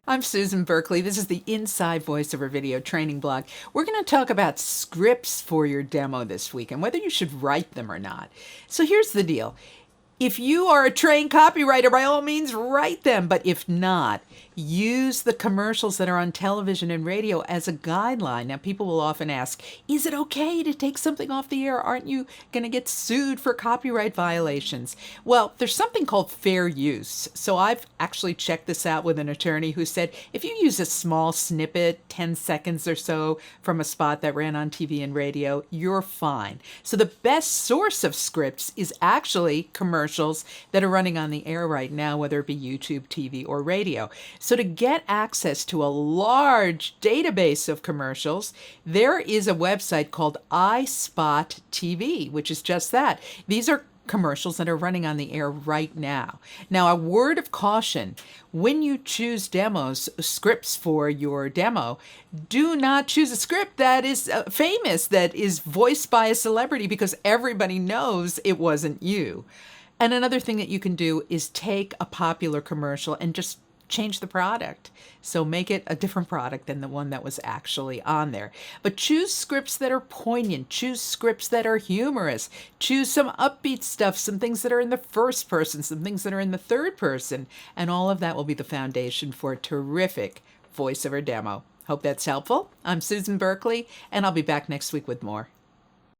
I'm Susan Berkley. This is the Inside Voiceover Video Training Blog. We're going to talk about scripts for your demo this week and whether you should write them or not. So here's the deal. If you are a trained copywriter, by all means, write them. But if not, use the commercials that are on television and radio as a guideline. Now, people will often ask, is it okay to take something off the air? Aren't you going to get sued for copyright violations? Well, there's something called fair use. So I've actually checked this out with an attorney who said, if you use a small snippet, 10 seconds or so from a spot that ran on TV and radio, you're fine. So the best source of scripts is actually commercials that are running on the air right now, whether it be YouTube, TV, or radio. So to get access to a large database of commercials, there is a website called iSpot TV, which is just that. These are commercials that are running on the air right now. Now, a word of caution, when you choose scripts for your demo, do not choose a script that is famous, that is voiced by a celebrity, because everybody knows it wasn't you. And another thing that you can do is take a popular commercial and just change the product. So make it a different product than the one that was actually on there. But choose scripts that are poignant. Choose scripts that are humorous. Choose some upbeat stuff, some things that are in the first person, some things that are in the third person. And all of that will be the foundation for a terrific voiceover demo. Hope that's helpful. I'm Susan Berkley, and I'll be back next week with more.